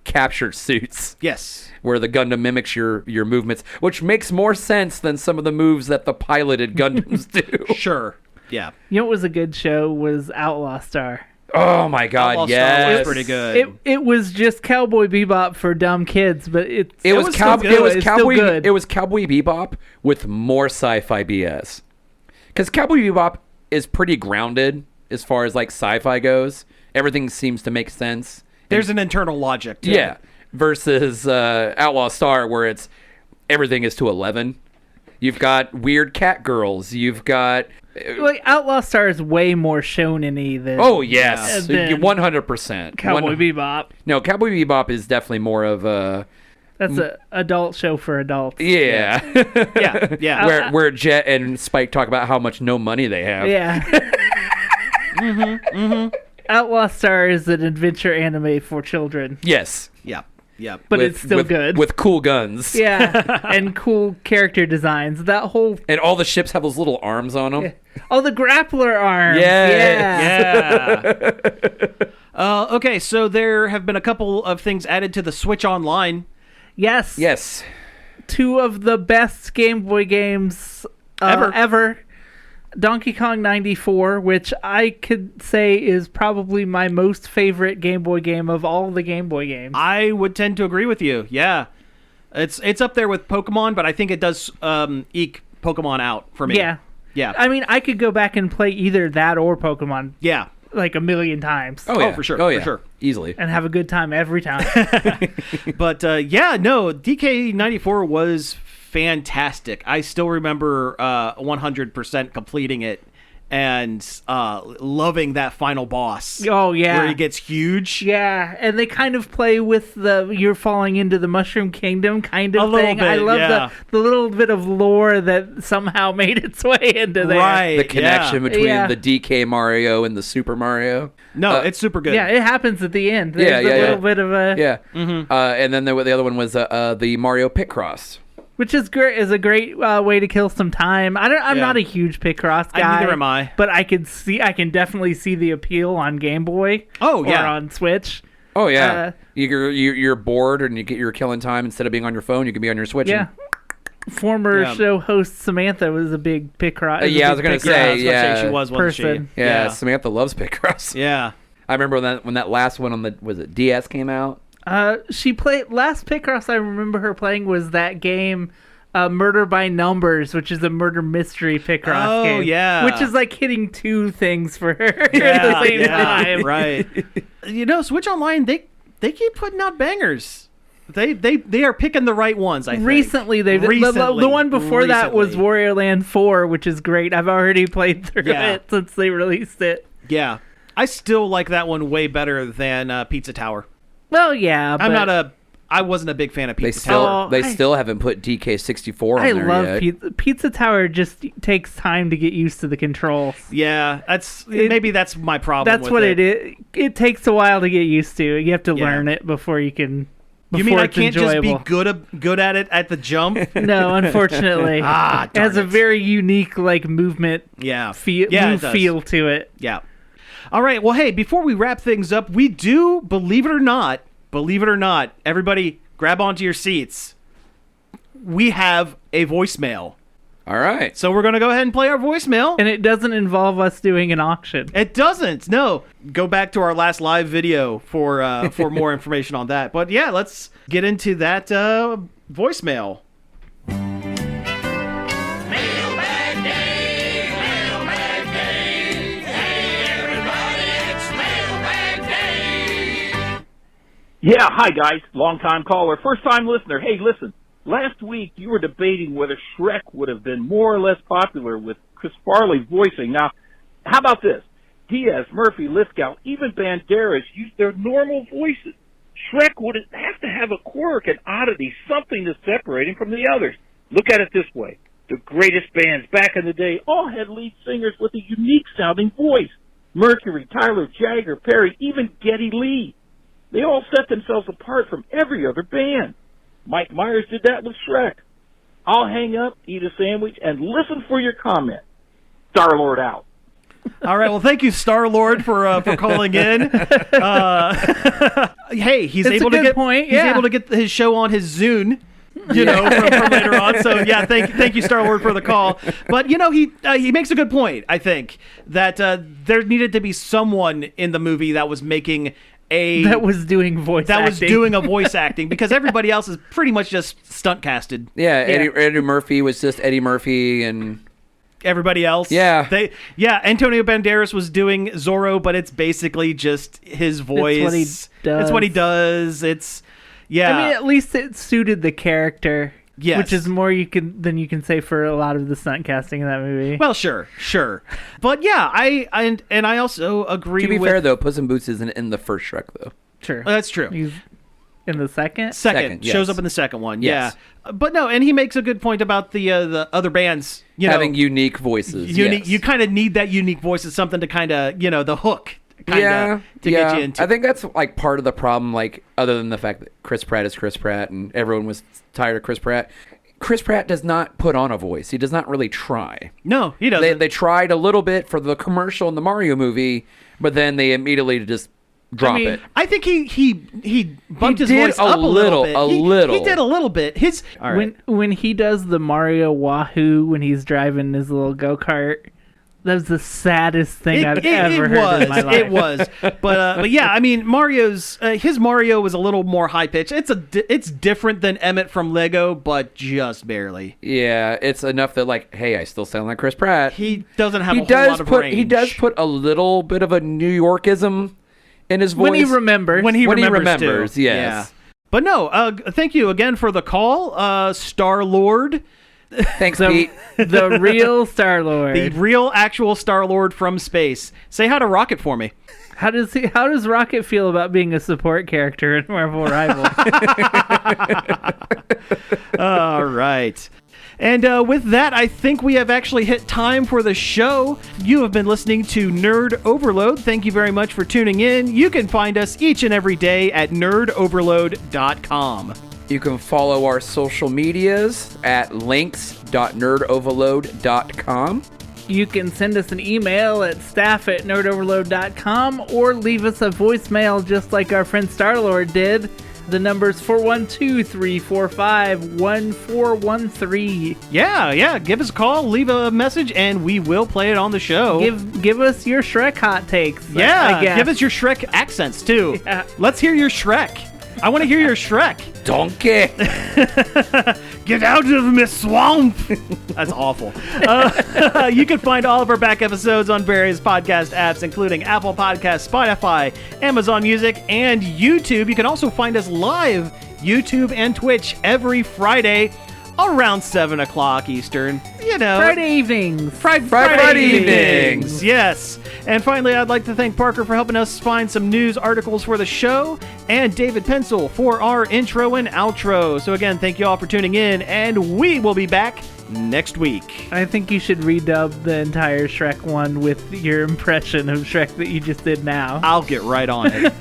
captured suits. Yes. Where the Gundam mimics your movements, which makes more sense than some of the moves that the piloted Gundams do. Sure. Yeah. You know what was a good show was Outlaw Star. Oh my God! Outlaw Yes, Star was pretty good. It was just Cowboy Bebop for dumb kids, but it was still good. It's still good. It was Cowboy Bebop with more sci-fi BS. Because Cowboy Bebop is pretty grounded as far as like sci-fi goes. Everything seems to make sense. There's an internal logic to it. Versus Outlaw Star, where it's everything is to 11. You've got weird cat girls. You've got like Outlaw Star is way more shonen-y than 100%. Cowboy Bebop. No, Cowboy Bebop is definitely more of a. That's an adult show for adults. Yeah. Yeah. Where Jet and Spike talk about how much no money they have. Yeah. Outlaw Star is an adventure anime for children. Yes. Yeah. But it's still good. With cool guns. Yeah. And cool character designs. That whole... And all the ships have those little arms on them. Yeah. Oh, the grappler arms. Yeah. Okay, so there have been a couple of things added to the Switch Online. Yes. 2 of the best Game Boy games ever. Donkey Kong 94, which I could say is probably my most favorite Game Boy game of all the Game Boy games. I would tend to agree with you. Yeah. It's up there with Pokemon, but I think it does eke Pokemon out for me. Yeah. Yeah. I mean, I could go back and play either that or Pokemon. Yeah. Like a million times. Oh, yeah. For sure. Oh, yeah. For sure. Easily. And have a good time every time. But DK94 was fantastic. I still remember 100% completing it and loving that final boss. Oh, yeah. Where he gets huge. Yeah, and they kind of play with the you're falling into the Mushroom Kingdom kind of thing. Bit, I love the little bit of lore that somehow made its way into there. Right. The connection between the DK Mario and the Super Mario. No, it's super good. Yeah, it happens at the end. There's a little bit of a... Yeah. Mm-hmm. And then the other one was the Mario Picross. Which is great. Is a great way to kill some time. I'm not a huge Picross guy. Neither am I. But I can definitely see the appeal on Game Boy. Oh yeah. Or on Switch. Oh yeah. You're bored and you get your killing time instead of being on your phone. You can be on your Switch. Yeah. Former show host Samantha was a big Picross. I was gonna say she was, wasn't person. she? Yeah, Samantha loves Picross. Yeah. I remember when that last one on the DS came out. She played last Picross I remember her playing was that game Murder by Numbers, which is a murder mystery Picross game. Oh yeah. Which is like hitting 2 things for her at the same time. Right. Switch Online, they keep putting out bangers. They are picking the right ones, I think. Recently the one before that was Warrior Land 4, which is great. I've already played through it since they released it. Yeah. I still like that one way better than Pizza Tower. Well, yeah, but I wasn't a big fan of Pizza Tower. They still haven't put DK64 on there yet. I love Pizza Tower. Just takes time to get used to the controls. Yeah, maybe that's my problem. That's what it is. It takes a while to get used to. You have to learn it before you can. You mean I can't just be good at it at the jump? No, unfortunately. It has a very unique movement. Feel to it. Yeah. All right. Well, hey, before we wrap things up, we do, believe it or not, everybody grab onto your seats. We have a voicemail. All right. So we're going to go ahead and play our voicemail. And it doesn't involve us doing an auction. It doesn't. No. Go back to our last live video for more information on that. But yeah, let's get into that voicemail. Yeah, hi guys, long-time caller, first-time listener. Hey, listen, last week you were debating whether Shrek would have been more or less popular with Chris Farley voicing. Now, how about this? Diaz, Murphy, Lithgow, even Banderas used their normal voices. Shrek would have to have a quirk, an oddity, something to separate him from the others. Look at it this way. The greatest bands back in the day all had lead singers with a unique-sounding voice. Mercury, Tyler, Jagger, Perry, even Geddy Lee. They all set themselves apart from every other band. Mike Myers did that with Shrek. I'll hang up, eat a sandwich, and listen for your comment. Star-Lord out. All right. Well, thank you, Star-Lord, for calling in. Hey, he's able to get his show on his Zune. From later on. So yeah, thank you, Star-Lord, for the call. But he makes a good point. I think that there needed to be someone in the movie that was making that was doing a voice acting, because everybody else is pretty much just stunt casted. Yeah, Eddie Murphy was just Eddie Murphy, and everybody else. Yeah. Antonio Banderas was doing Zorro, but it's basically just his voice. It's what he does. Yeah. I mean, at least it suited the character. Yes. Which is more than you can say for a lot of the stunt casting in that movie. Well, sure. But yeah, I also agree with... To be fair, though, Puss in Boots isn't in the first Shrek, though. Sure. That's true. He's in the second? Second. Yes. Shows up in the second one, yes. Yeah. But no, and he makes a good point about the other bands, having unique voices. Yes. You kind of need that unique voice as something to kind of, the hook. To get you into. I think that's like part of the problem, like other than the fact that Chris Pratt is Chris Pratt and everyone was tired of Chris Pratt. Chris Pratt does not put on a voice. He does not really try. No, he doesn't. They tried a little bit for the commercial in the Mario movie, but then they immediately just drop it. I think he bumped his voice up a little bit. He did a little bit. When he does the Mario Wahoo when he's driving his little go-kart, that was the saddest thing I've ever heard in my life. It was. But yeah, I mean, his Mario was a little more high-pitched. It's different than Emmett from Lego, but just barely. Yeah, it's enough that, like, hey, I still sound like Chris Pratt. He doesn't have a whole lot of range. He does put a little bit of a New Yorkism in his voice. When he remembers. When he remembers, too. Yes. Yeah. But no, thank you again for the call, Star-Lord. Thanks, Pete. The real Star-Lord. The real, actual Star-Lord from space. Say hi to Rocket for me. How does Rocket feel about being a support character in Marvel Rivals? All right. And with that, I think we have actually hit time for the show. You have been listening to Nerd Overload. Thank you very much for tuning in. You can find us each and every day at nerdoverload.com. You can follow our social medias at links.nerdoverload.com. You can send us an email at staff@nerdoverload.com or leave us a voicemail just like our friend Star-Lord did. The number's 412-345-1413. Yeah. Give us a call, leave a message, and we will play it on the show. Give us your Shrek hot takes. Yeah, give us your Shrek accents, too. Yeah. Let's hear your Shrek. I want to hear your Shrek. Donkey. Get out of my swamp. That's awful. You can find all of our back episodes on various podcast apps, including Apple Podcasts, Spotify, Amazon Music, and YouTube. You can also find us live, YouTube and Twitch, every Friday around 7 o'clock Eastern. Friday evenings. Friday evenings. Yes. And finally, I'd like to thank Parker for helping us find some news articles for the show, and David Pencil for our intro and outro. So again, thank you all for tuning in, and we will be back next week. I think you should redub the entire Shrek one with your impression of Shrek that you just did now. I'll get right on it.